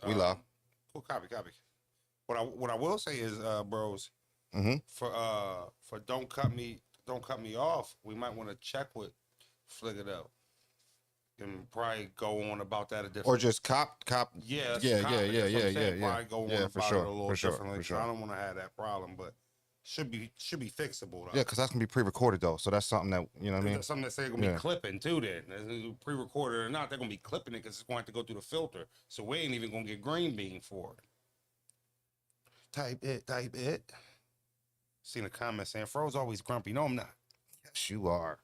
We live. Cool, copy. What I will say is, bros, for don't cut me off. We might want to check with Fligadell and probably go on about that a different. Or just cop. Yeah, Yeah. Probably go on about for sure. it a little For sure. differently. For 'Cause sure. I don't want to have that problem, but should be fixable though. Yeah, because that's gonna be pre-recorded though, so that's something that you know what I mean. That's something that they're gonna be clipping too. Then pre-recorded or not, they're gonna be clipping it because it's going to have to go through the filter. So we ain't even gonna get green bean for it. Type it. Seen a comment saying Fro's always grumpy. No, I'm not. Yes, you are.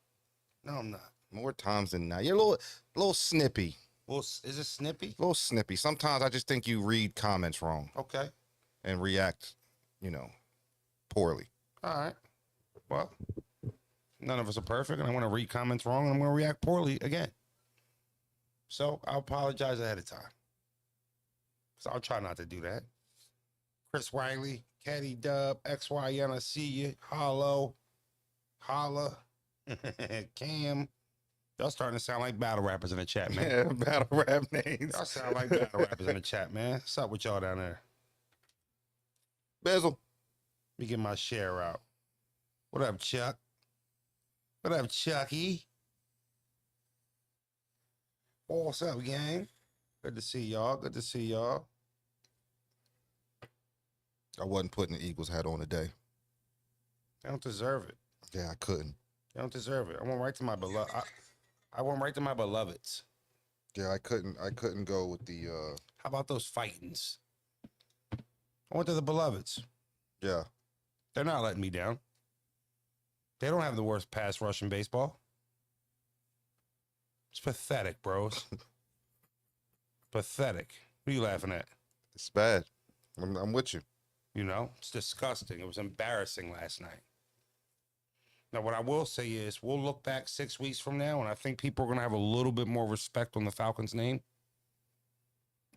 No, I'm not. More times than not. You're a little snippy. Well, is it snippy? A little snippy. Sometimes I just think you read comments wrong. Okay. And react, poorly. All right. Well, none of us are perfect, and I want to read comments wrong, and I'm going to react poorly again. So I'll apologize ahead of time. So I'll try not to do that. Chris Wiley, Caddy Dub, XYN, I see you. Holla. Cam. Y'all starting to sound like battle rappers in the chat, man. Yeah, battle rap names. Y'all sound like battle rappers in the chat, man. What's up with y'all down there? Bezel. Let me get my share out. What up, Chuck? What up, Chucky? What's up, gang? Good to see y'all. I wasn't putting the Eagles hat on today. They don't deserve it. Yeah, I couldn't. They don't deserve it. I went right to my beloved. I went right to my beloveds. Yeah, I couldn't go with the. How about those fightings? I went to the beloveds. Yeah. They're not letting me down. They don't have the worst pass rush in baseball. It's pathetic, bros. Pathetic. What are you laughing at? It's bad. I'm with you. It's disgusting. It was embarrassing last night. Now, what I will say is we'll look back 6 weeks from now, and I think people are going to have a little bit more respect on the Falcons' name.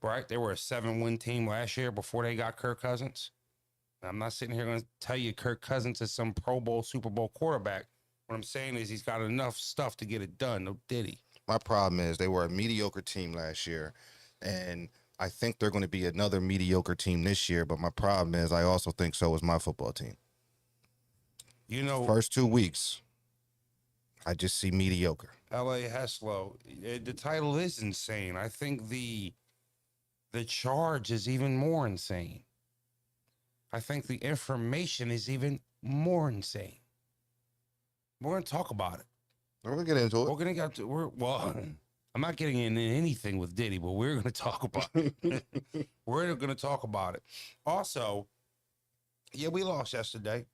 Right? They were a 7-win team last year before they got Kirk Cousins. Now, I'm not sitting here going to tell you Kirk Cousins is some Pro Bowl, Super Bowl quarterback. What I'm saying is he's got enough stuff to get it done. No Diddy. My problem is they were a mediocre team last year, and I think they're going to be another mediocre team this year, but my problem is I also think so is my football team. First 2 weeks, I just see mediocre. L.A. Heslo, the title is insane. I think the charge is even more insane. I think the information is even more insane. We're going to talk about it. We're going to get into it. We're going to get to, I'm not getting into anything with Diddy, but we're going to talk about it. We're going to talk about it. Also, yeah, we lost yesterday.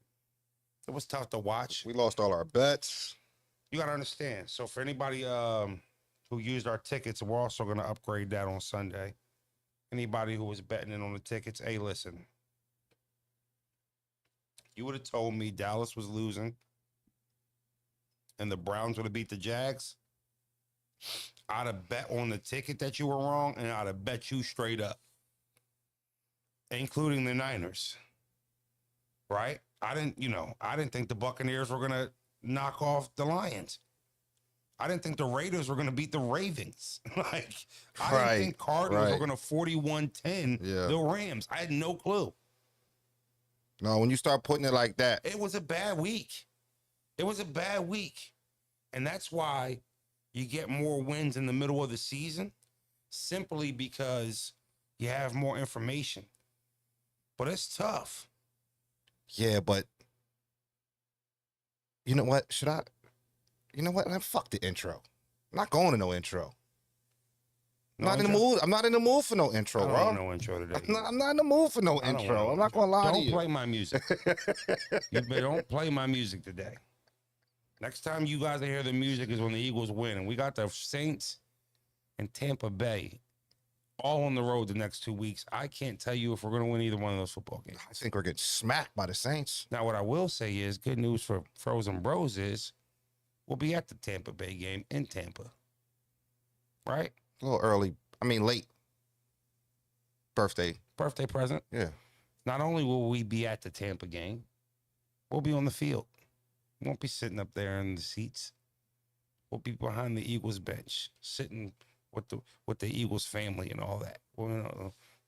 It was tough to watch. We lost all our bets. You got to understand. So for anybody who used our tickets, we're also going to upgrade that on Sunday. Anybody who was betting in on the tickets, hey, listen. You would have told me Dallas was losing and the Browns would have beat the Jags. I'd have bet on the ticket that you were wrong, and I'd have bet you straight up, including the Niners. Right? I didn't think the Buccaneers were going to knock off the Lions. I didn't think the Raiders were going to beat the Ravens. I didn't think Cardinals were going to 41-10 the Rams. I had no clue. No, when you start putting it like that. It was a bad week. And that's why you get more wins in the middle of the season, simply because you have more information. But it's tough. Yeah, but you know what? Fuck the intro. I'm not going to no intro. I'm not in the mood for no intro, bro. No intro today. I'm not in the mood for no intro. I'm not gonna lie to you. Don't play my music. Don't play my music today. Next time you guys hear the music is when the Eagles win, and we got the Saints and Tampa Bay all on the road the next 2 weeks. I can't tell you if we're going to win either one of those football games. I think we're getting smacked by the Saints. Now, what I will say is good news for Frozen Broze is we'll be at the Tampa Bay game in Tampa. Right? A little early. I mean, late. Birthday present. Yeah. Not only will we be at the Tampa game, we'll be on the field. We won't be sitting up there in the seats. We'll be behind the Eagles bench, sitting with the Eagles family and all that.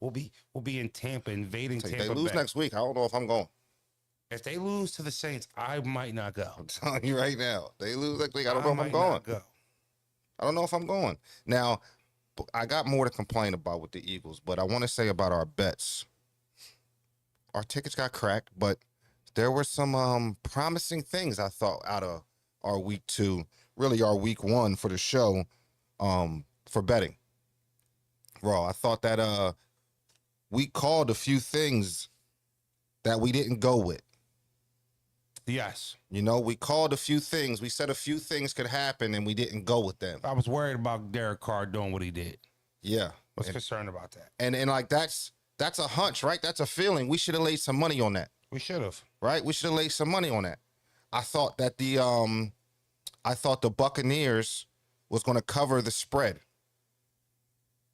We'll be in Tampa, invading If Tampa they lose Bay. next week, I don't know if I'm going. If they lose to the Saints, I might not go. I'm telling you right now. They lose next week, I don't know if I'm might going. not go. I don't know if I'm going. Now, I got more to complain about with the Eagles, but I want to say about our bets. Our tickets got cracked, but there were some promising things I thought out of our week 2, really our week 1 for the show, for betting. Raw. I thought that we called a few things that we didn't go with. Yes. You know, we called a few things. We said a few things could happen, and we didn't go with them. I was worried about Derek Carr doing what he did. Yeah. I was concerned about that. And like that's a hunch, right? That's a feeling. We should have laid some money on that. We should have. Right? We should have laid some money on that. I thought that the Buccaneers was going to cover the spread.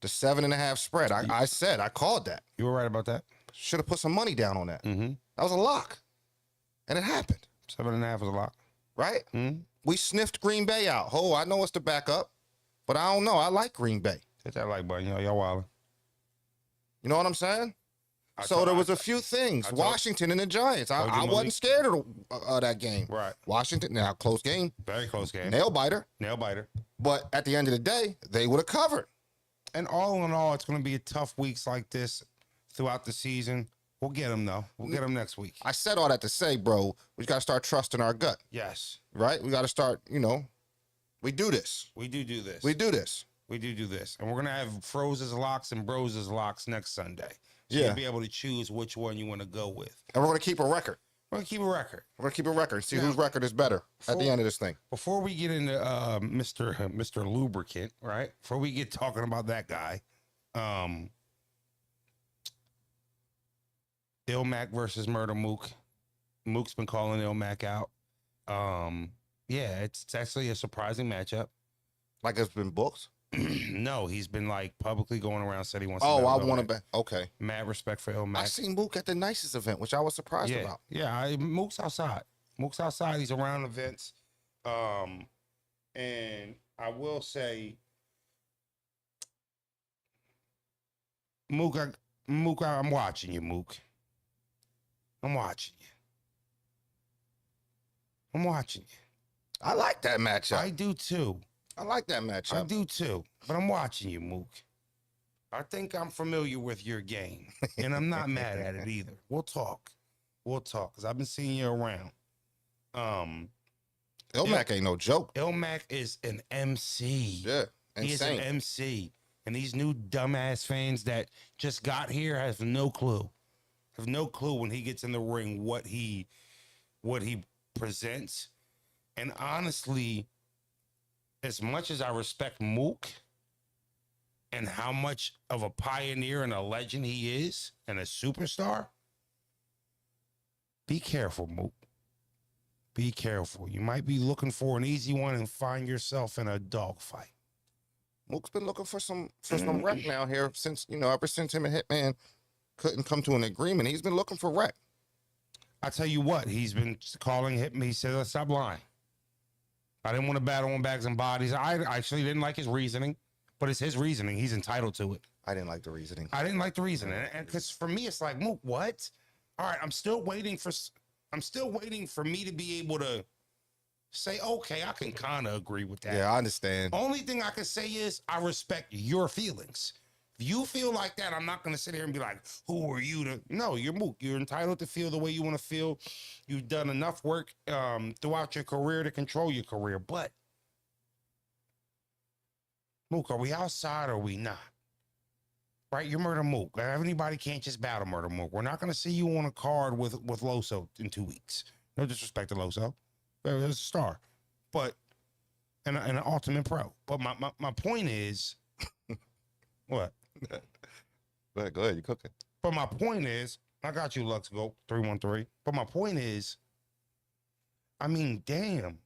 The 7.5 spread. I called that. You were right about that. Should have put some money down on that. Mm-hmm. That was a lock. And it happened. 7.5 was a lot. Right? Mm-hmm. We sniffed Green Bay out. Oh, I know it's the backup, but I don't know. I like Green Bay. Hit that like button. Y'all wildin'. You know what I'm saying? So there was a few things. Washington and the Giants. I wasn't scared of that game. Right. Washington, now close game. Very close game. Nail biter. Nail biter. But at the end of the day, they would have covered. And all in all, it's going to be a tough weeks like this throughout the season. We'll get them, though. We'll get them next week. I said all that to say, bro, we got to start trusting our gut. Yes. Right? We got to start, we do this. We do this. We do this. We do this. And we're going to have Froze's locks and Broze's locks next Sunday. So Yeah. you'll be able to choose which one you want to go with. And we're going to keep a record. We're going to keep a record. We're going to keep a record and see whose record is better at the end of this thing. Before we get into Mr. Lubricant, right? Before we get talking about that guy, Ilmac versus Murder Mook. Mook's been calling Ilmac out. Yeah, it's actually a surprising matchup. Like it's been booked? No, he's been like publicly going around said he wants. Oh, to I want to bet. Okay. Mad respect for Ilmac. I seen Mook at the nicest event, which I was surprised about. Yeah, Mook's outside. Mook's outside. He's around events. And I will say, Mook, I'm watching you, Mook. I'm watching you. I'm watching you. I like that matchup. I do too. I like that matchup. I do too. But I'm watching you, Mook. I think I'm familiar with your game, and I'm not mad at it either. We'll talk. Because I've been seeing you around. Ilmac ain't no joke. Ilmac is an MC. Yeah, insane. He is an MC. And these new dumbass fans that just got here have no clue. Have no clue when he gets in the ring what he presents. And honestly, as much as I respect Mook and how much of a pioneer and a legend he is and a superstar, be careful, Mook. Be careful. You might be looking for an easy one and find yourself in a dogfight. Mook's been looking for some rec now here since, ever since him and Hitman couldn't come to an agreement. He's been looking for rec. I tell you what, he's been calling Hitman. He said, let's stop lying. I didn't want to battle on bags and bodies. I actually didn't like his reasoning, but it's his reasoning. He's entitled to it. I didn't like the reasoning. I didn't like the reasoning. And because for me, it's like, Mook, what? All right, I'm still waiting for me to be able to say, okay, I can kind of agree with that. Yeah, I understand. Only thing I can say is I respect your feelings. If you feel like that, I'm not going to sit here and be like, who are you to? No, you're Mook. You're entitled to feel the way you want to feel. You've done enough work throughout your career to control your career. But, Mook, are we outside or are we not? Right? You're Murder Mook. Anybody can't just battle Murder Mook. We're not going to see you on a card with Loso in 2 weeks. No disrespect to Loso. There's a star. But, and an ultimate pro. But my point is, what? Go ahead, you cooking. But my point is, I got you, Lux Go 313. But my point is, I mean, damn.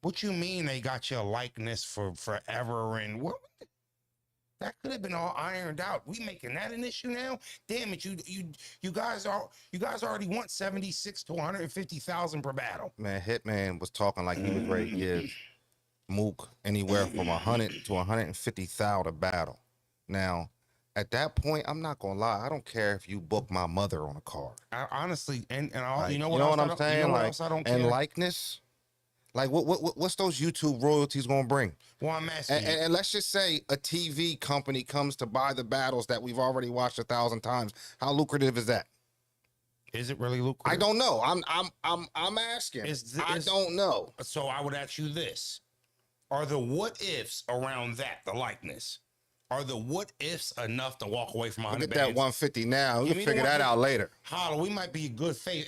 What you mean they got your likeness for forever and what? That could have been all ironed out. We making that an issue now? Damn it, you guys already want 76 to 150,000 per battle. Man, Hitman was talking like he was ready to give Mook anywhere from 100 to 150,000 a battle. Now, At that point, I'm not gonna lie. I don't care if you book my mother on a card. I, honestly, and all, Like, you know you what know else what I I'm don't, you saying? know what Like, else I don't and care. likeness. Like, what's those YouTube royalties gonna bring? Well, I'm asking you. And let's just say a TV company comes to buy the battles that we've already watched 1,000 times. How lucrative is that? Is it really I lucrative? don't know. I'm asking. I don't know. So I would ask you this: are the what ifs around that the likeness? Are the what ifs enough to walk away from Look 100 at that bands? 150 now. Give We'll me the figure that out later. Holla, we might be good faith.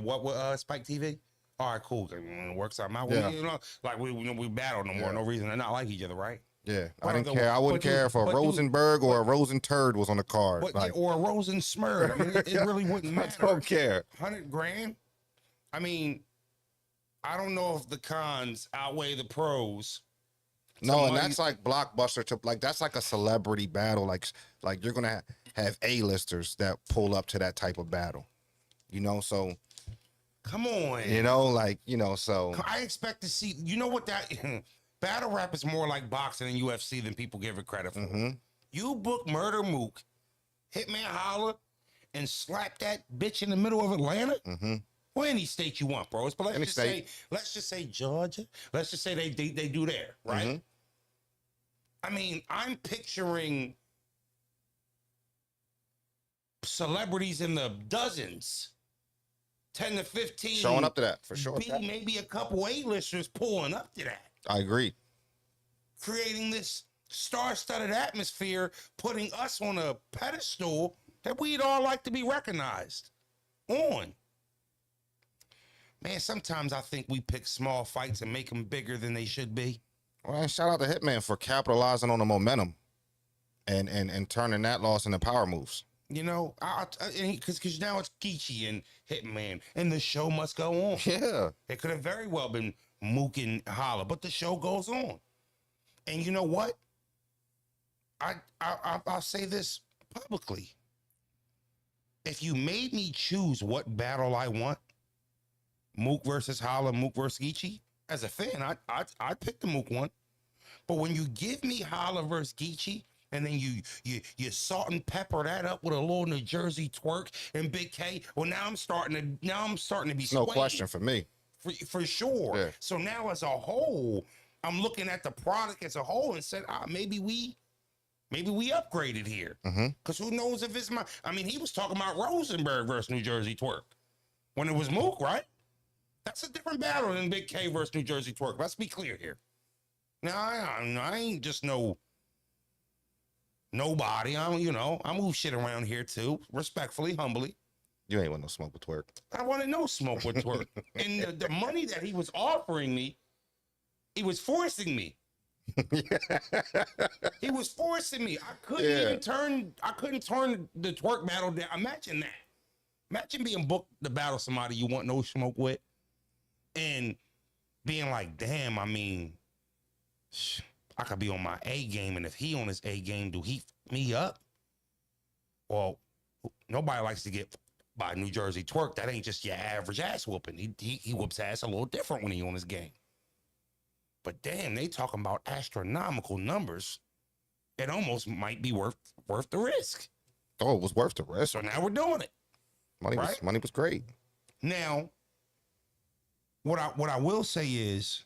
What with Spike TV? All right, cool. It works out. Yeah. You know, like we battle no more. Yeah. No reason to not like each other, right? Yeah, But I didn't the- care. I wouldn't but care dude, if a but dude, Rosenberg or a Rosen turd was on the card. But, Like, or a Rosen Smurd. I mean, it really wouldn't I matter. don't care. 100 grand. I mean, I don't know if the cons outweigh the pros. No, and Somebody- that's like blockbuster to like that's like a celebrity battle. Like you're gonna have A-listers that pull up to that type of battle. You know, so Come on. you know, like so I expect to see. You know what that battle rap is more like boxing and UFC than people give it credit for. mhm. You book Murder Mook, Hitman Holla, and slap that bitch in the middle of Atlanta. Mhm. Or any state you want, bros. But Any state. let's just say Georgia. Let's just say they do there, right? Mhm. I mean, I'm picturing celebrities in the dozens, 10 to 15. Showing up to that for sure. Maybe a couple A-listers pulling up to that. I agree. Creating this star-studded atmosphere, putting us on a pedestal that we'd all like to be recognized on. Man, sometimes I think we pick small fights and make them bigger than they should be. Well, shout out to Hitman for capitalizing on the momentum and turning that loss into power moves. You know, because now it's Geechee and Hitman, and the show must go on. Yeah. It could have very well been Mook and Holla, but the show goes on. And you know what? I'll say this publicly. If you made me choose what battle I want, Mook versus Holla, Mook versus Geechee, as a fan, I'd pick the Mook one. But when you give me Holla versus Geechee, and then you salt and pepper that up with a little New Jersey twerk and Big K, well, now I'm starting to be No swayed. question for me. For sure. Yeah. So now as a whole, I'm looking at the product as a whole and said, maybe we upgraded here. Mhm. Because who knows if it's I mean, he was talking about Rosenberg versus New Jersey twerk when it was Mook, right? That's a different battle than Big K versus New Jersey twerk. Let's be clear here. Now, I ain't just nobody. I move shit around here too, respectfully, humbly. You ain't want no smoke with twerk. I wanted no smoke with twerk. And the money that he was offering me, he was forcing me. He was forcing me. I couldn't turn the twerk battle down. Imagine that. Imagine being booked to battle somebody you want no smoke with and being like, damn, I mean, I could be on my A game, and if he on his A game, do he f me up? Well, nobody likes to get by New Jersey twerk. That ain't just your average ass whooping. He whoops ass a little different when he on his game. But damn, they talking about astronomical numbers. It almost might be worth the risk. Oh, it was worth the risk. So now we're doing it. Money was great. Now, what I will say is,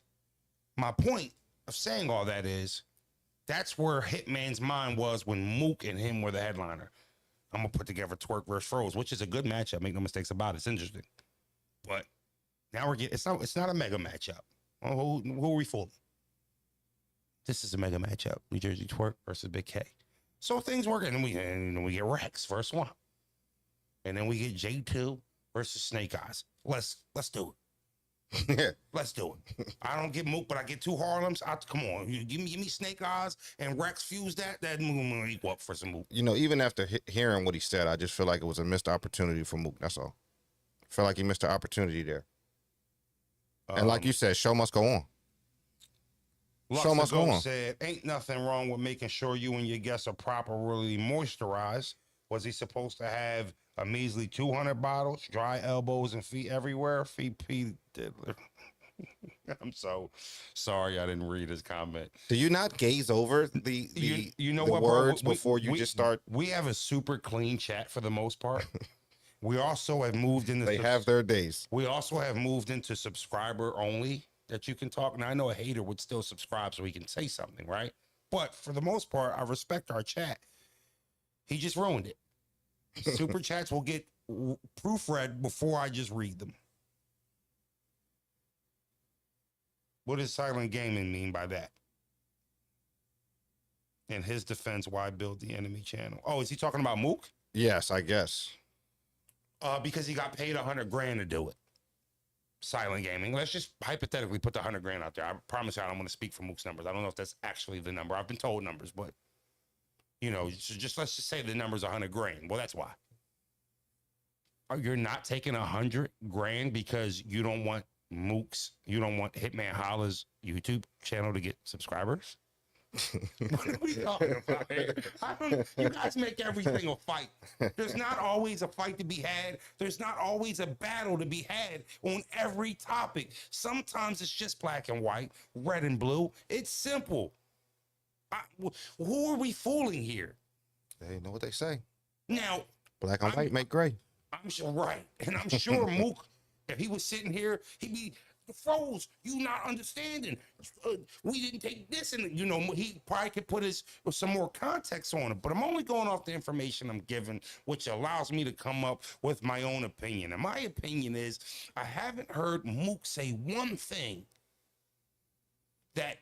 my point of saying all that is, that's where Hitman's mind was when Mook and him were the headliner. I'm gonna put together Twerk versus Froze, which is a good matchup. Make no mistakes about it. It's interesting. But now we're getting it's not a mega matchup. Who are we fooling? This is a mega matchup. New Jersey Twerk versus Big K. So things work, and then we get Rex versus Swamp. And then we get J2 versus Snake Eyes. Let's do it. Yeah. Let's do it. I don't get Mook, but I get two Harlems. Come on, give me Snake Eyes and Rex fuse that Mook equal up for some Mook. You know, even after hearing what he said, I just feel like it was a missed opportunity for Mook. That's all. I feel like he missed the opportunity there. And like you said, show must go on. Show must go on. Said, ain't nothing wrong with making sure you and your guests are properly moisturized. Was he supposed to have a measly 200 bottles, dry elbows and feet everywhere? Feet P. Diddler. I'm so sorry I didn't read his comment. Do you not gaze over the You know the what, bro? words before you just start? We have a super clean chat for the most part. We also have moved into They have their days. we also have moved into subscriber only that you can talk. Now I know a hater would still subscribe so he can say something, right? But for the most part, I respect our chat. He just ruined it. Super chats will get proofread before I just read them. What does silent gaming mean by that? In his defense, why build the enemy channel? Oh, is he talking about Mook? Yes, I guess. Because he got paid $100,000 to do it. Silent gaming. Let's just hypothetically put the $100,000 out there. I promise you, I don't want to speak for Mook's numbers. I don't know if that's actually the number. I've been told numbers, but you know, just let's just say the number's $100,000. Well, that's why. You're not taking $100,000 because you don't want Mook's, you don't want Hitman Holla's YouTube channel to get subscribers? What are we talking about here? You guys make everything a fight. There's not always a fight to be had. There's not always a battle to be had on every topic. Sometimes it's just black and white, red and blue. It's simple. Who are we fooling here? They know what they say. Now, Black and white make gray. I'm sure, right. And I'm sure Mook, if he was sitting here, he'd be, Froze, you not understanding. We didn't take this, and you know, he probably could put some more context on it. But I'm only going off the information I'm given, which allows me to come up with my own opinion. And my opinion is, I haven't heard Mook say one thing that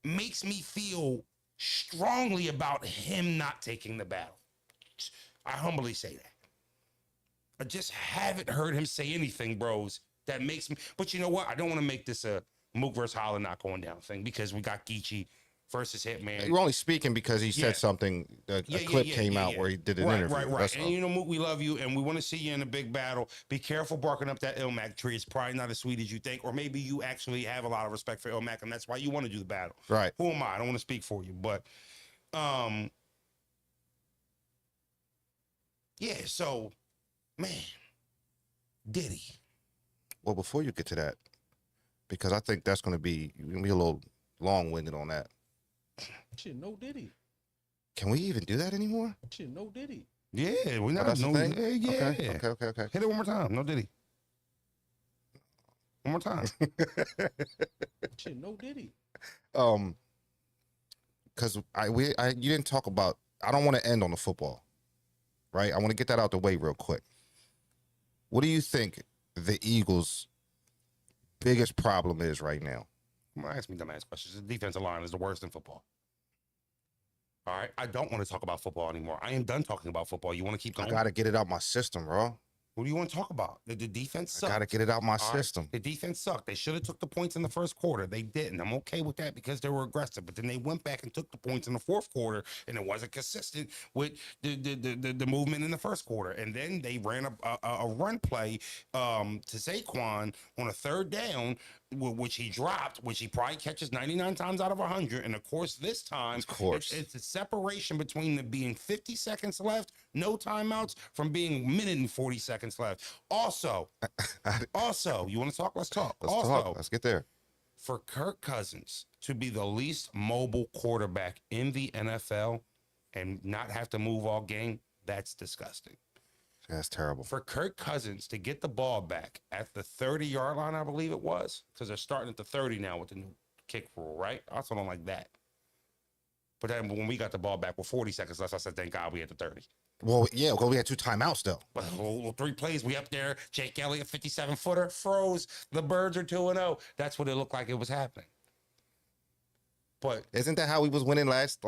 makes me feel strongly about him not taking the battle. I humbly say that. I just haven't heard him say anything, bros, that makes me. But you know what? I don't want to make this a Mook versus Holla not going down thing because we got Geechee versus Hitman. You're only speaking because he said something. A clip came out where he did an interview. Right. And you know, Mook, we love you, and we want to see you in a big battle. Be careful barking up that Ilmac tree. It's probably not as sweet as you think, or maybe you actually have a lot of respect for Ilmac, and that's why you want to do the battle. Right. Who am I? I don't want to speak for you, but yeah. So, man, Diddy. Well, before you get to that, because I think that's going to be a little long-winded on that. Shit, no Diddy. Can we even do that anymore? Shit, no Diddy. Yeah, we not That's the thing? Yeah. Okay. Hit it one more time. No Diddy. One more time. Shit, no Diddy. Because you didn't talk about. I don't want to end on the football, right? I want to get that out the way real quick. What do you think the Eagles' biggest problem is right now? Come on, ask me dumbass questions. The defensive line is the worst in football. All right, I don't want to talk about football anymore. I am done talking about football. You want to keep going? I gotta get it out my system, bro. What do you want to talk about? The defense sucked. I gotta get it out my All right, system. the defense sucked. They should have took the points in the first quarter. They didn't. I'm okay with that because they were aggressive. But then they went back and took the points in the fourth quarter, and it wasn't consistent with the movement in the first quarter. And then they ran a run play to Saquon on a third down, which he dropped, which he probably catches 99 times out of 100. And of course, this time, it's a separation between being 50 seconds left, no timeouts, from being minute and 40 seconds left. Also, you want to talk? Let's talk. Let's get there. For Kirk Cousins to be the least mobile quarterback in the NFL and not have to move all game, that's disgusting. That's terrible. For Kirk Cousins to get the ball back at the 30-yard line, I believe it was, because they're starting at the 30 now with the new kick rule, right? I also don't like that. But then when we got the ball back with 40 seconds left, I said, thank God we had the 30. Well, yeah, because we had 2 timeouts, though. But 3 plays, we up there. Jake Elliott, 57-footer, froze. The Birds are 2-0. That's what it looked like it was happening. But isn't that how we was winning last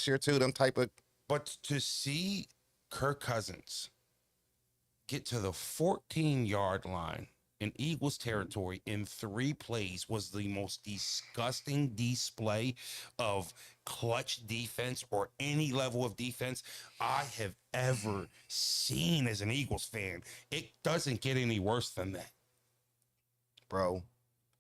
year, too? Them type of... But to see Kirk Cousins get to the 14-yard line in Eagles territory in 3 plays was the most disgusting display of clutch defense or any level of defense I have ever seen as an Eagles fan. It doesn't get any worse than that. Bro.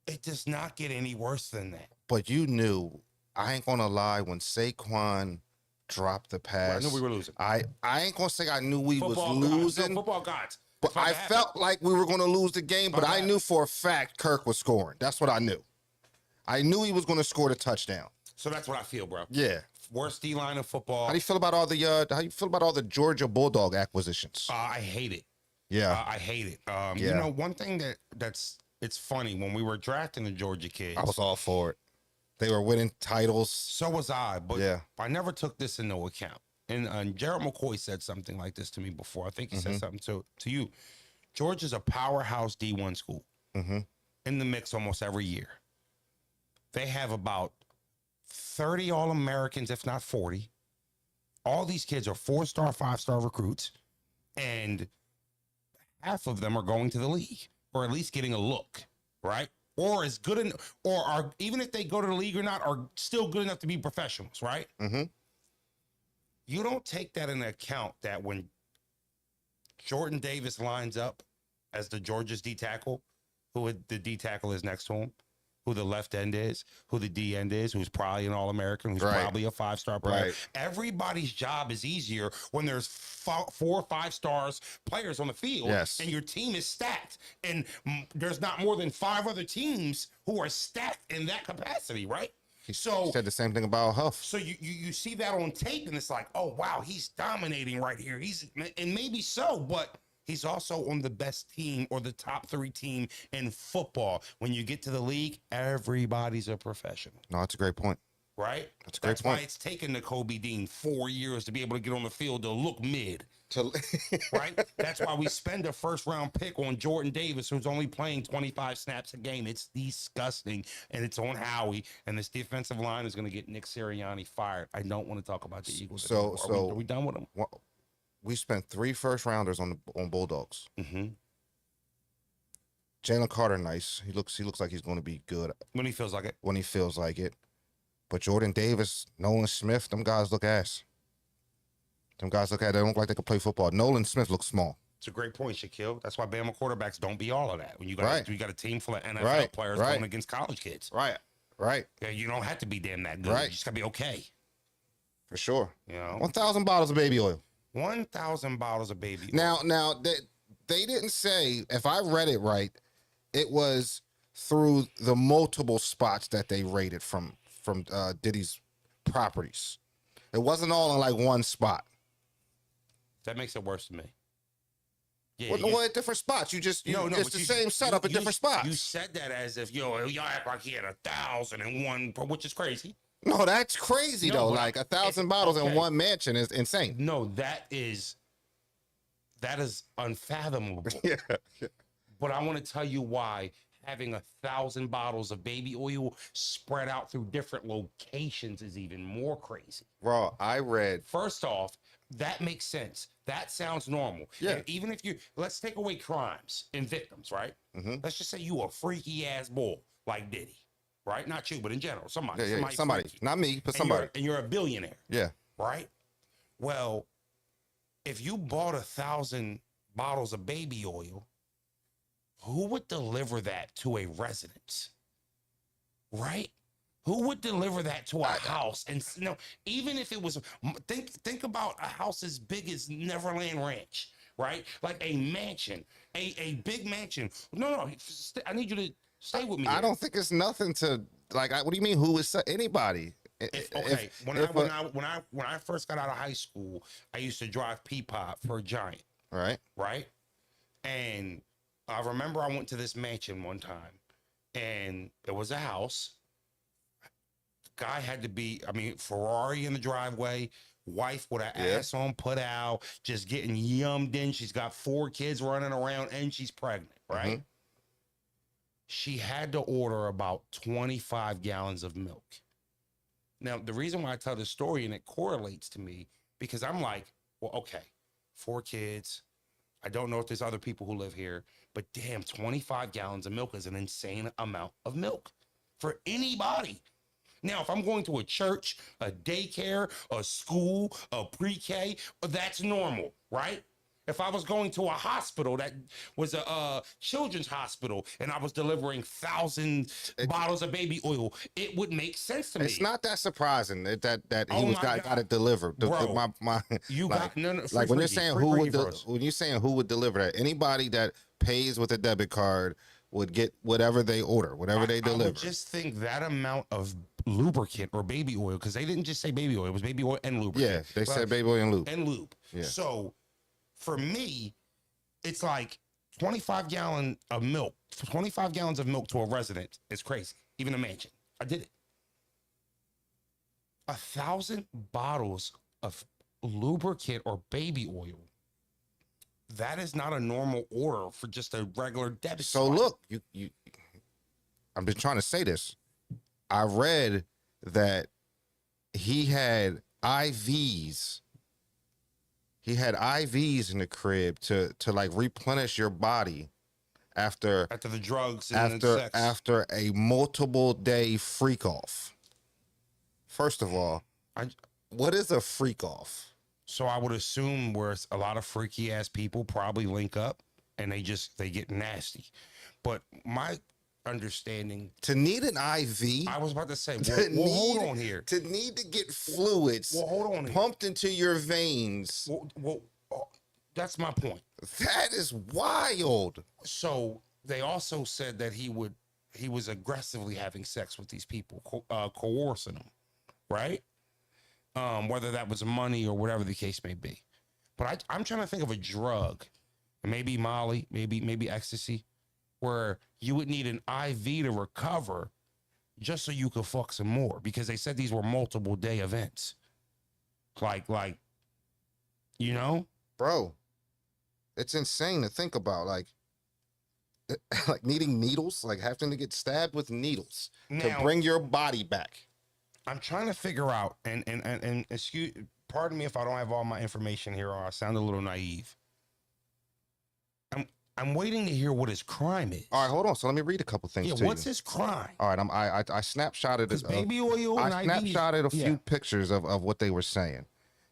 It does not get any worse than that. But you knew, I ain't gonna lie, when Saquon dropped the pass. Well, I knew we were losing. I ain't gonna say I knew we was football losing. Gods. No, football gods. But I felt like we were going to lose the game, but I knew for a fact Kirk was scoring. That's what I knew. I knew he was going to score the touchdown. So that's what I feel, bro. Yeah. Worst D-line in football. How do you feel about all the how you feel about all the Georgia Bulldog acquisitions? I hate it. Yeah. I hate it. You know, one thing it's funny, when we were drafting the Georgia kids, I was all for it. They were winning titles. So was I, but yeah. I never took this into account. And Gerald McCoy said something like this to me before. I think he said something to you. Georgia's a powerhouse D1 school in the mix almost every year. They have about 30 All-Americans, if not 40. All these kids are 4-star, 5-star recruits, and half of them are going to the league, or at least getting a look, right? Or is good enough, or are, even if they go to the league or not, are still good enough to be professionals, right? You don't take that into account, that when Jordan Davis lines up as the Georgia's D tackle, who the D tackle is next to him, who the left end is, who the D end is, who's probably an All-American, who's probably a 5-star player. Everybody's job is easier when there's 4 or 5 stars players on the field, and your team is stacked. And there's not more than 5 other teams who are stacked in that capacity, right? He said the same thing about Huff. So you see that on tape, and it's like, oh wow, he's dominating right here. And maybe so, but he's also on the best team, or the top 3 team in football. When you get to the league, everybody's a professional. No, that's a great point. Right? That's a great point. That's why it's taken the Kobe Dean 4 years to be able to get on the field to look mid. Right? That's why we spend a first-round pick on Jordan Davis, who's only playing 25 snaps a game. It's disgusting, and it's on Howie, and this defensive line is going to get Nick Sirianni fired. I don't want to talk about the Eagles anymore. Are we done with them? Well, we spent 3 first-rounders on Bulldogs. Jalen Carter, nice. He looks like he's going to be good when he feels like it. When he feels like it. But Jordan Davis, Nolan Smith, them guys look ass. They don't look like they can play football. Nolan Smith looks small. It's a great point, Shaquille. That's why Bama quarterbacks don't be all of that. When you got a team full of NFL players going against college kids. Right. Yeah, you don't have to be damn that good. You just got to be okay. For sure. You know? 1,000 bottles of baby oil. 1,000 bottles of baby oil. Now they didn't say, if I read it right, it was through the multiple spots that they rated from Diddy's properties. It wasn't all in like one spot. That makes it worse to me. Yeah, well, at different spots. It's the same setup at different spots. You said that as if, y'all act like he had 1,001, which is crazy. No, that's crazy though. Like 1,000 bottles in one mansion is insane. No, that is unfathomable. Yeah. But I want to tell you why having 1,000 bottles of baby oil spread out through different locations is even more crazy. Bro, I read. First off, that makes sense. That sounds normal. Yeah. And even if let's take away crimes and victims, right? Let's just say you a freaky ass bull like Diddy, right? Not you, but in general, somebody. Somebody. Not me, but somebody. And you're a billionaire. Yeah. Right? Well, if you bought 1,000 bottles of baby oil, who would deliver that to a residence? Right? Who would deliver that to a house? And even if it was, think about a house as big as Neverland Ranch, right? Like a mansion, a big mansion. No, I need you to stay with me. I don't think it's nothing to like. What do you mean? Who is anybody? When I first got out of high school, I used to drive Peapod for a Giant. Right. And I remember I went to this mansion one time, and it was a house. Guy had to be, Ferrari in the driveway, wife with her ass on put out, just getting yummed in. She's got 4 kids running around, and she's pregnant, right? She had to order about 25 gallons of milk. Now, the reason why I tell this story, and it correlates to me, because I'm like, well, okay, 4 kids. I don't know if there's other people who live here, but damn, 25 gallons of milk is an insane amount of milk for anybody. Now, if I'm going to a church, a daycare, a school, a pre-K, that's normal, right? If I was going to a hospital that was a children's hospital and I was delivering 1,000 bottles of baby oil, it would make sense to me. It's not that surprising that he Oh was my got God. it delivered. Bro, My you like, got no like when you're freaky, saying freaky froze. when you're saying who would deliver that, anybody that pays with a debit card would get whatever they order, whatever they I deliver. would just think that amount of lubricant or baby oil, because they didn't just say baby oil, it was baby oil and lubricant. Yeah, they said baby oil and lube. And lube. Yeah. So for me, it's like 25 gallons of milk to a resident is crazy. Even a mansion. I did it. 1,000 bottles of lubricant or baby oil. That is not a normal order for just a regular debit. So swipe. look, I'm just trying to say this. I read that he had IVs. He had IVs in the crib to like replenish your body after the drugs and the sex. after a multiple day freak off. First of all, what is a freak off? So I would assume where a lot of freaky ass people probably link up and they get nasty. But my understanding, To need an IV, I was about to say, hold on here. To need to get fluids Hold on here. pumped into your veins. That's my point. That is wild. So they also said that he was aggressively having sex with these people, coercing them, right? Whether that was money or whatever the case may be. But I'm trying to think of a drug, maybe Molly, maybe ecstasy, where you would need an IV to recover just so you could fuck some more, because they said these were multiple day events. Like, you know? Bro, it's insane to think about. Like needing needles, like having to get stabbed with needles to Now, bring your body back. I'm trying to figure out, and pardon me if I don't have all my information here or I sound a little naive. I'm waiting to hear what his crime is. All right, hold on. So let me read a couple things to what's you. his crime? All right, I snapshotted Because this. baby oil and I IVs, snapshotted a few pictures of what they were saying.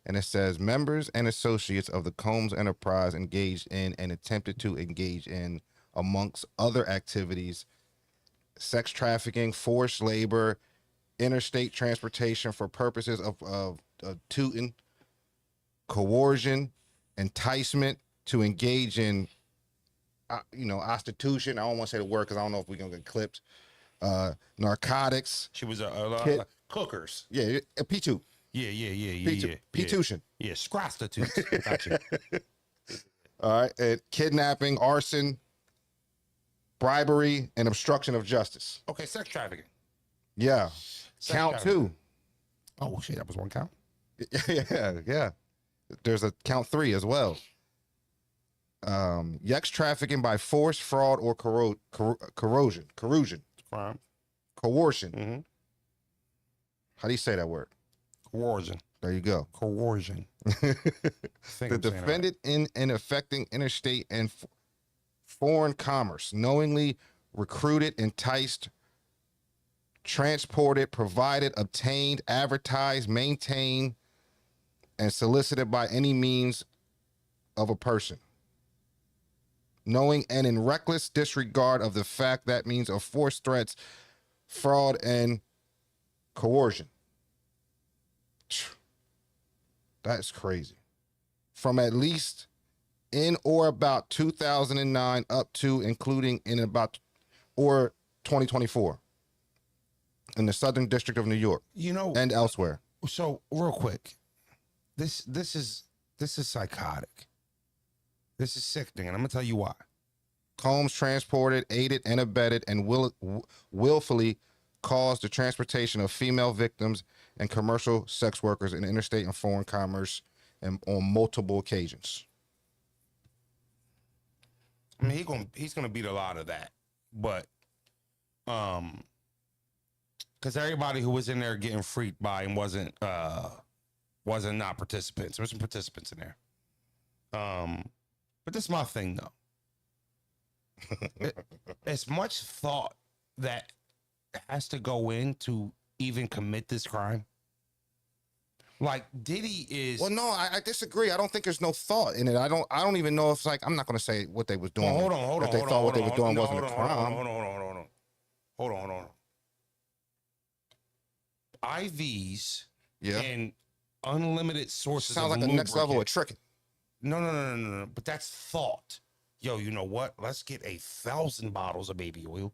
And it says members and associates of the Combs enterprise engaged in and attempted to engage in, amongst other activities, sex trafficking, forced labor, interstate transportation for purposes of tooting, coercion, enticement to engage in, prostitution. I don't want to say the word because I don't know if we're going to get clipped. Narcotics. She was a cookers. Yeah, P2. Yeah. P2. Yeah, prostitutes. Gotcha. All right, and kidnapping, arson, bribery, and obstruction of justice. Okay, sex trafficking. Yeah. Count trafficking. 2. Oh, shit, that was one count? Yeah. There's a count 3 as well. Sex trafficking by force, fraud, or coercion. Crime. Coercion. Mm-hmm. How do you say that word? Coercion. There you go. Coercion. The defendant in affecting interstate and foreign commerce knowingly recruited, enticed, transported, provided, obtained, advertised, maintained, and solicited by any means of a person, knowing and in reckless disregard of the fact that means of force, threats, fraud, and coercion. That's crazy. From at least in or about 2009 up to including in about or 2024 in the Southern District of New York, and elsewhere. So real quick, this is psychotic. This is sickening, and I'm gonna tell you why. Combs transported, aided, and abetted, and willfully caused the transportation of female victims and commercial sex workers in interstate and foreign commerce and on multiple occasions. I mean, he's gonna beat a lot of that, but because everybody who was in there getting freaked by him wasn't not participants. There were some participants in there. But this is my thing though. As much thought that has to go into even commit this crime. Like Diddy is. Well, no, I disagree. I don't think there's no thought in it. I don't even know if it's like, I'm not going to say what they was doing. Well, hold on. If they thought what they were doing wasn't a Hold crime. on. IVs Yeah. and unlimited sources Sounds of like the next level of lubricant. tricking. No. But that's thought. Yo, you know what? Let's get 1,000 bottles of baby oil.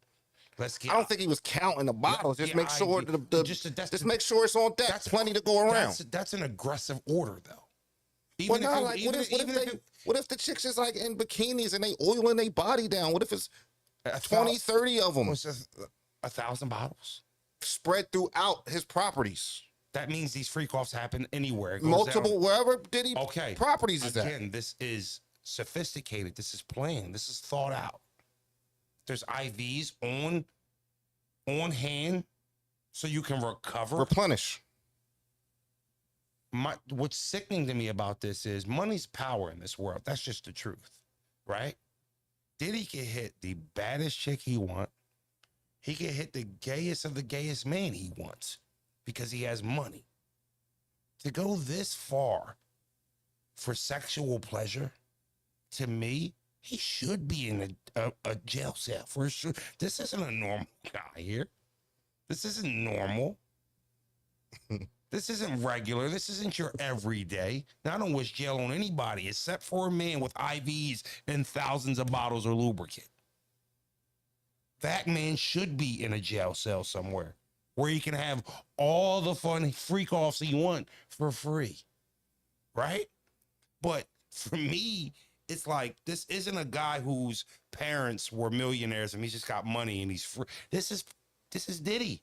Let's get. I don't think he was counting the bottles. Just make sure just make sure it's on deck. That's Plenty to go around. That's an aggressive order, though. Well, not like what if the chicks is like in bikinis and they oiling their body down? What if it's 20, 30 of them was 1,000 bottles spread throughout his properties? That means these freak offs happen anywhere. It goes Multiple, down. wherever Diddy Okay. properties is Again, this is sophisticated. This is planned. This is thought out. There's IVs on hand so you can recover. Replenish. What's sickening to me about this is money's power in this world. That's just the truth, right? Diddy can hit the baddest chick he wants. He can hit the gayest of the gayest man he wants because he has money. To go this far for sexual pleasure, to me, he should be in a jail cell for sure. This isn't a normal guy here. This isn't normal. This isn't regular. This isn't your everyday. Now, I don't wish jail on anybody except for a man with IVs and thousands of bottles of lubricant. That man should be in a jail cell somewhere where he can have all the fun freak offs he want for free. Right? But for me, it's like, this isn't a guy whose parents were millionaires and he's just got money and he's free. This is Diddy.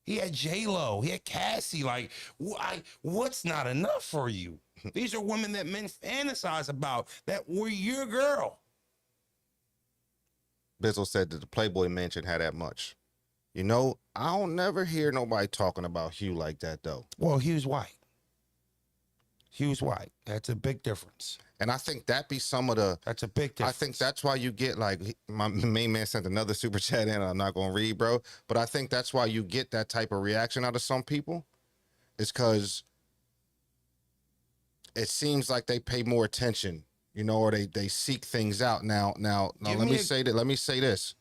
He had J-Lo. He had Cassie. Like, what's not enough for you? These are women that men fantasize about that were your girl. Bizzle said that the Playboy Mansion had that much. You know, I don't never hear nobody talking about Hugh like that, though. Well, Hugh's white. Hugh's white. That's a big difference. And I think that be some of the... That's a big difference. I think that's why you get, like, my main man sent another super chat in, I'm not going to read, bro. But I think that's why you get that type of reaction out of some people. It's because it seems like they pay more attention, you know, or they seek things out. Now, let me say this.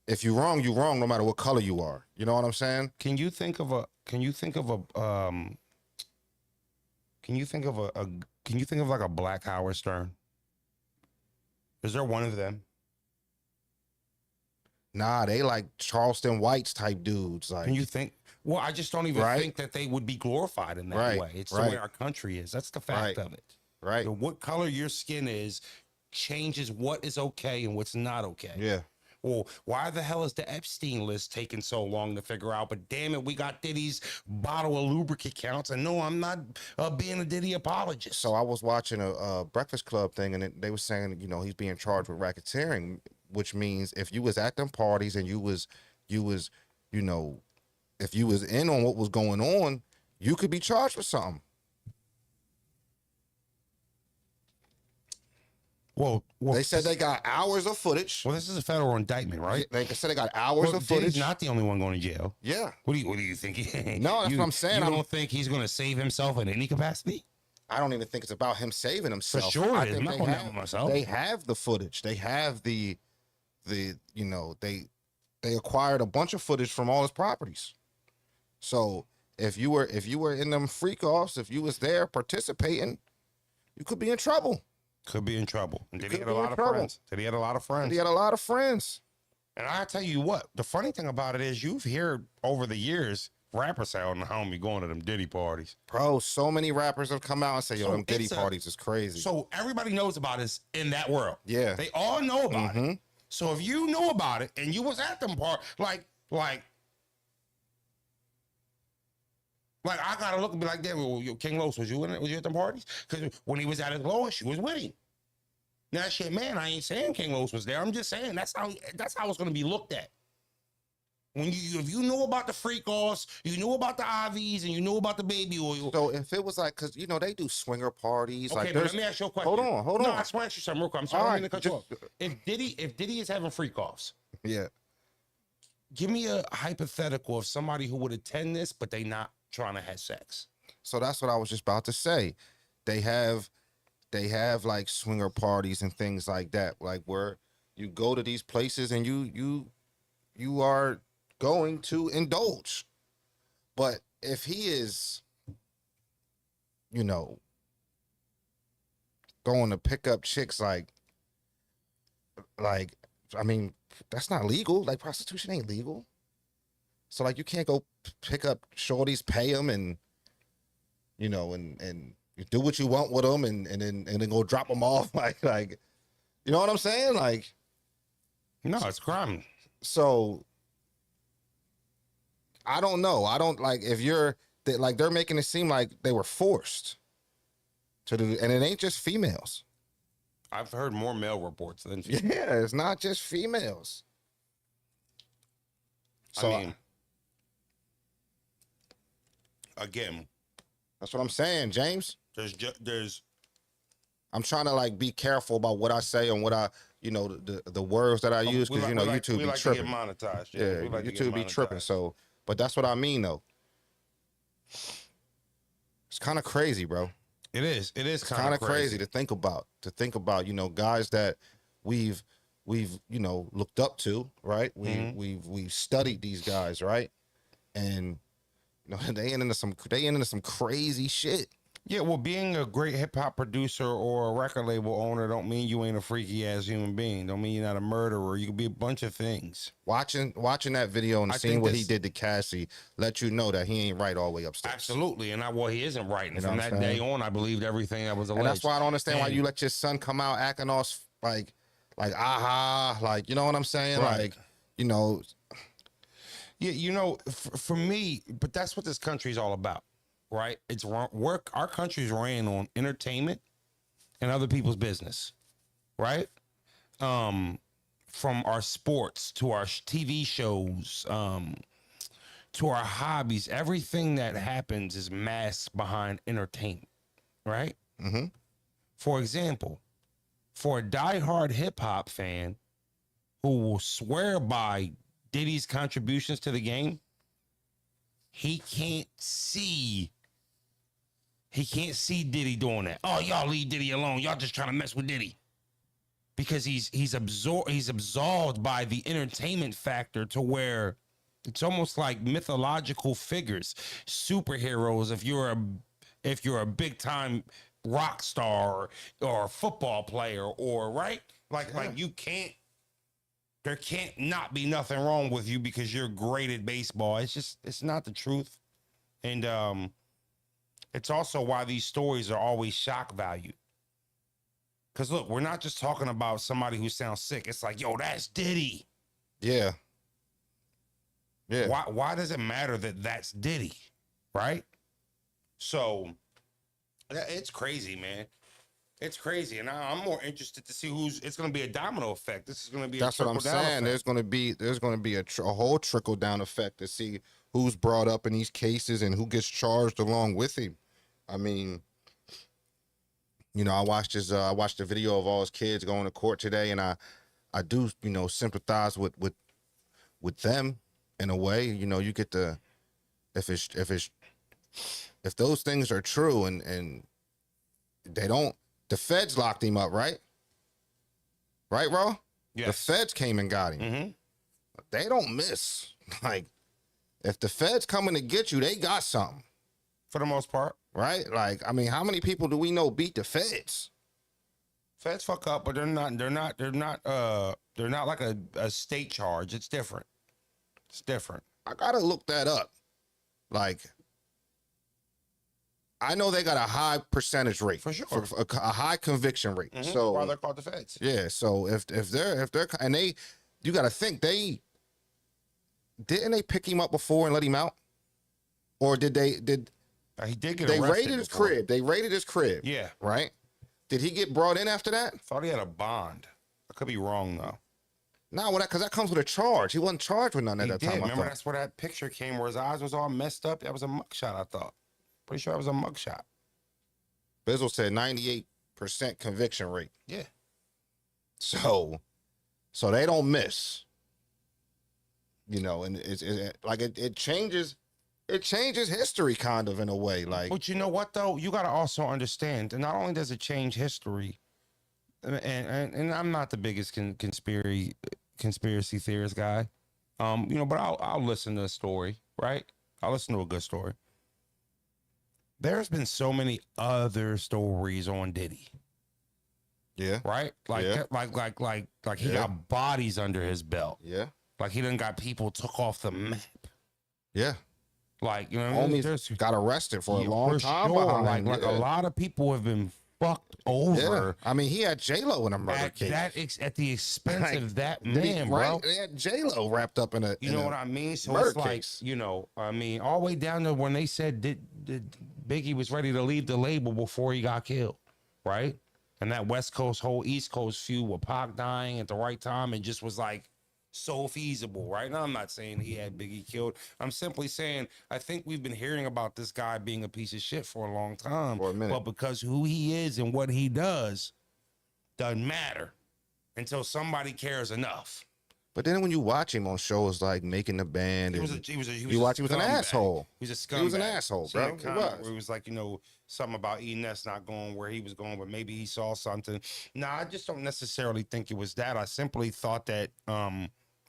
If you're wrong, you're wrong, no matter what color you are. You know what I'm saying? Can you think of like a black Howard Stern? Is there one of them? Nah, they like Charleston Whites type dudes. Like, Can you think? Well, I just don't even Right. think that they would be glorified in that Right, way. It's the right. way our country is. That's the fact Right. of it. right? So what color your skin is changes what is okay and what's not okay. Yeah. Well, why the hell is the Epstein list taking so long to figure out? But damn it, we got Diddy's bottle of lubricant counts. And no, I'm not being a Diddy apologist. So I was watching a Breakfast Club thing, and they were saying, you know, he's being charged with racketeering, which means if you was at them parties and you was, you know, if you was in on what was going on, you could be charged with something. Well, They said they got hours of footage. Well, this is a federal indictment, right? They said they got hours Well, of footage. Diddy's not the only one going to jail. Yeah. What do you think? No, that's what I'm saying. You I'm- don't think he's going to save himself in any capacity? I don't even think it's about him saving himself. sure I it is. think I'm not going down with myself. They have the footage. They have the you know, they acquired a bunch of footage from all his properties. So if you were in them freak offs, if you was there participating, you could be in trouble. Could be in trouble. And Diddy Could had a be in lot of trouble. friends. Diddy had a lot of friends. And he had a lot of friends. And I tell you what, the funny thing about it is you've heard over the years rappers say, "Oh, no, I don't be going to them Diddy parties." Bro, so many rappers have come out and say, yo, So them Diddy it's a- parties is crazy. So everybody knows about us in that world. Yeah. They all know about it. Mhm. So if you know about it and you was at them like I gotta look and be like, damn, well, King Los, was you at them parties? Because when he was at his lowest, you was with him. Now shit, man, I ain't saying King Los was there. I'm just saying that's how it's gonna be looked at. When if you know about the freak offs, you know about the IVs, and you know about the baby oil. So if it was like, because, you know, they do swinger parties. Okay, like but there's, let me ask you a question. Hold No, on. I just want to ask you something real quick. I'm sorry, All I right, didn't cut you off. just- If Diddy is having freak offs, Yeah. give me a hypothetical of somebody who would attend this, but they not trying to have sex. So that's what I was just about to say. They have like swinger parties and things like that, like where you go to these places and you are going to indulge. But if he is, you know, going to pick up chicks like I mean, that's not legal. Like prostitution ain't legal. So like you can't go pick up shorties, pay them, and you know, and you do what you want with them, and then go drop them off like you know what I'm saying? Like, No, it's crime. so I don't know. I don't like if like they're making it seem like they were forced to do, and it ain't just females. I've heard more male reports than female. Yeah, it's not just females. So I mean, again, that's what I'm saying, James. there's I'm trying to like be careful about what I say and what I, you know, the words that I use because you know YouTube be tripping. To get monetized. Yeah, we like to YouTube get be tripping. monetized. So, but that's what I mean though. It's kind of crazy, bro. It is. It is Kind of crazy to think about. You know, guys that we've you know looked up to, right? We've studied these guys, right? And you know they into some crazy shit. Yeah, well, being a great hip hop producer or a record label owner don't mean you ain't a freaky ass human being. Don't mean you're not a murderer. You could be a bunch of things. Watching that video and I seeing think what he did to Cassie let you know that he ain't right all the way upstairs. Absolutely, and he isn't right. And You know from what that I'm day saying? on, I believed everything that was alleged. And that's why I don't understand why And- you let your son come out acting all like aha, like you know what I'm saying? Right. Like, you know, Yeah, you know, for me, but that's what this country's all about, right? It's work. Our country's ran on entertainment and other people's business, right? From our sports to our TV shows, to our hobbies, everything that happens is masked behind entertainment, right? mm-hmm. For example, for a diehard hip hop fan who will swear by Diddy's contributions to the game, he can't see Diddy doing that. Oh, y'all leave Diddy alone. Y'all just trying to mess with Diddy. Because he's absolved by the entertainment factor to where it's almost like mythological figures, superheroes. If you're a big time rock star or a football player or right, like you can't. There can't not be nothing wrong with you because you're great at baseball. It's not the truth. And it's also why these stories are always shock value. Because look, we're not just talking about somebody who sounds sick. It's like, yo, that's Diddy. Yeah. Yeah. Why does it matter that that's Diddy? Right? So it's crazy, man. It's crazy, and I'm more interested to see it's going to be a domino effect. This is going to be. That's what I'm saying. There's going to be a whole trickle down effect to see who's brought up in these cases and who gets charged along with him. I mean, you know, I watched the video of all his kids going to court today, and I do, you know, sympathize with them in a way. You know, you get the if those things are true and they don't. The feds locked him up, right? Right, bro? Yes. The feds came and got him. Mm-hmm. They don't miss. Like, if the feds coming to get you, they got something. For the most part. Right? Like, I mean, how many people do we know beat the feds? Feds fuck up, but they're not like a state charge. It's different. It's different. I gotta look that up. Like, I know they got a high percentage rate For sure. a high conviction rate. Mm-hmm. So That's why they're called the feds. yeah, so if they're and you got to think didn't they pick him up before and let him out, or did He did get they arrested raided his before. crib? They raided his crib. Yeah. Right. Did he get brought in after that? Thought he had a bond. I could be wrong though. No, because that comes with a charge. He wasn't charged with nothing He at that did. time. I Remember, thought. that's where that picture came where his eyes was all messed up. That was a mugshot, I thought. Pretty sure that was a mugshot. Bizzle said 98% conviction rate. Yeah. So they don't miss. You know, and it changes it changes history kind of in a way. Like, But you know what though? You got to also understand that not only does it change history, and I'm not the biggest conspiracy theorist guy, you know, but I'll listen to a story, right? I'll listen to a good story. There's been so many other stories on Diddy, yeah, right? Like Yeah. like he Yeah. got bodies under his belt. yeah, Like he done got people took off the map. yeah. Like, you know, there's Homies got arrested for a yeah, long for time sure. behind. Like a yeah. lot of people have been fucked Yeah. over I mean, he had J-Lo in a murder at case. at the expense Like, of that Did he- man, right? bro. They had J-Lo wrapped up in a. You in know a what I mean? So murder it's like, case. you know, I mean, all the way down to when they said did Biggie was ready to leave the label before he got killed, right? And that West Coast whole East Coast feud with Pac dying at the right time and just was like so feasible, right? Now I'm not saying he had Biggie killed. I'm simply saying I think we've been hearing about this guy being a piece of shit for a long time, For a minute. but because who he is and what he does doesn't matter until somebody cares enough. But then when you watch him on shows like Making the Band, He was and he was he was an scumbag. asshole. He was a scumbag. He was an asshole, Seen bro. a He comment was. where it was like, you know, something about E-Ness not going where he was going, but maybe he saw something. Nah, I just don't necessarily think it was that. I simply thought that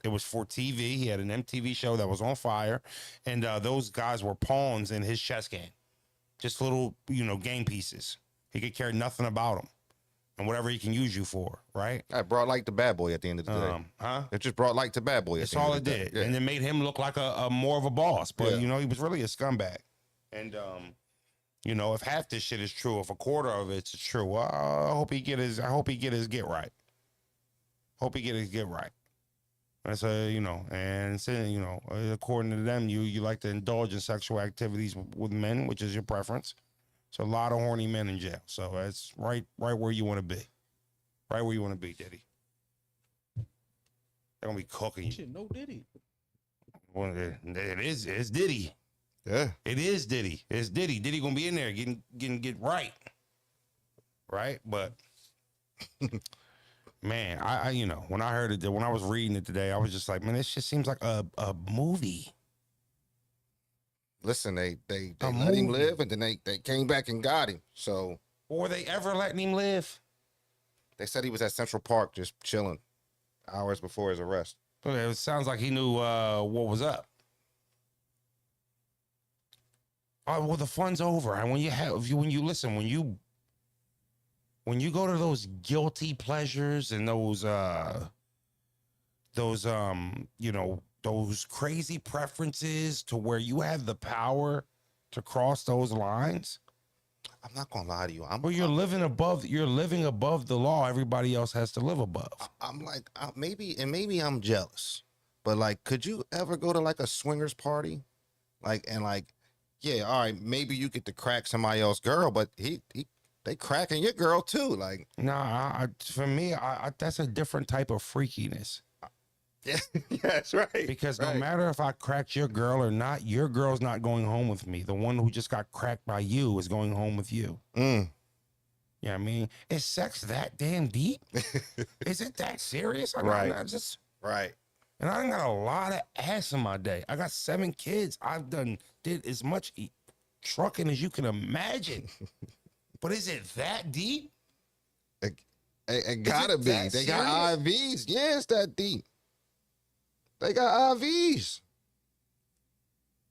it was for TV. He had an MTV show that was on fire, and those guys were pawns in his chess game. Just little, you know, game pieces. He could care nothing about them. And whatever he can use you for, right? I brought like the bad boy at the end of the day. It just brought like the bad boy. At That's the end all of it the day. did. Yeah. And it made him look like a more of a boss. But Yeah. you know, he was really a scumbag. And you know, if half this shit is true, if a quarter of it's true, well, I hope he get his get right. Hope he get his get right. That's you know, and saying, you know, according to them, you like to indulge in sexual activities with men, which is your preference. So a lot of horny men in jail. So that's right where you want to be. Right where you want to be, Diddy. They're gonna be cooking you. Shit, no Diddy. Well, it's Diddy. Yeah. It is Diddy. It's Diddy. Diddy gonna be in there get right. Right? But man, I you know, when I heard it, when I was reading it today, I was just like, man, this just seems like a movie. Listen, they A let him movie. live, and then they came back and got him. So Or were they ever letting him live? they said he was at Central Park just chilling hours before his arrest. Well, it sounds like he knew what was up. Oh, well, the fun's over. And when you listen, when you go to those guilty pleasures and those you know, those crazy preferences to where you have the power to cross those lines, I'm not gonna lie to you. well, you're living above the law everybody else has to live above. I'm like maybe I'm jealous, but like, could you ever go to like a swingers party, like yeah, all right, maybe you get to crack somebody else's girl, but they cracking your girl too, like. Nah, for me, that's a different type of freakiness. Yeah, that's right. Because no right. matter if I cracked your girl or not, your girl's not going home with me. The one who just got cracked by you is going home with you. Mm. Yeah, I mean, is sex that damn deep? Is it that serious? Right. Right. And I done got a lot of ass in my day. I got 7 kids. I've did as much trucking as you can imagine. But is it that deep? It gotta be. that They got IVs. Yeah, it's that deep. They got IVs.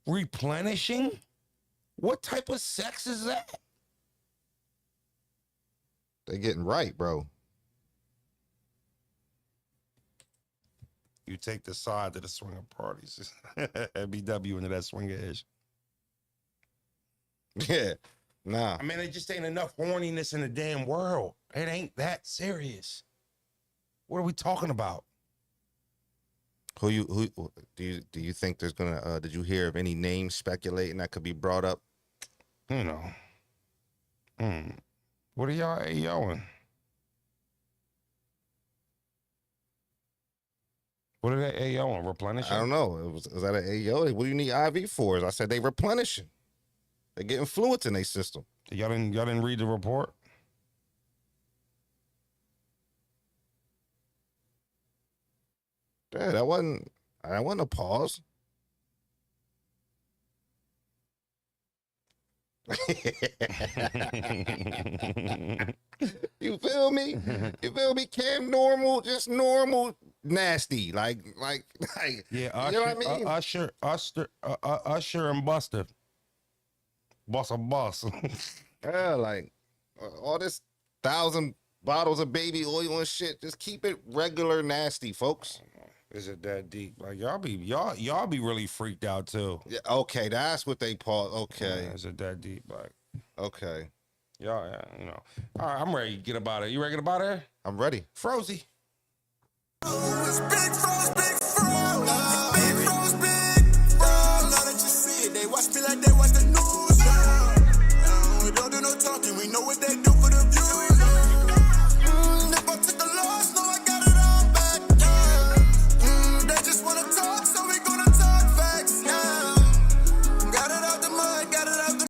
Replenishing? What type of sex is that? They getting right, bro. You take the side to the swinger parties. BW into that swinger ish. Yeah. Nah. I mean, it just ain't enough horniness in the damn world. It ain't that serious. What are we talking about? Who do you think there's gonna did you hear of any names speculating that could be brought up? You know. What are y'all AOing? What are they AOing? Replenishing? I don't know. Was that an AO? What do you need IV for? I said they replenishing. They're getting fluids in their system. Y'all didn't read the report? Yeah, that wasn't a pause. You feel me? You feel me? Cam normal, just normal, nasty. Like, Yeah, you know what I mean? Usher and Buster. Boss a boss. Yeah, like all this 1,000 bottles of baby oil and shit. Just keep it regular nasty, folks. Is it that deep? Like y'all be really freaked out too. Yeah, okay, that's what they call. Okay, Is it that deep? Like, okay, y'all, yeah, you know. All right, I'm ready to get about it. You ready to get about it? I'm ready. Frozy. It's big froze, big froze. Big froze, big froze. Now that you see it, they watch me like they watch the news. We don't do no talking, we know what they do.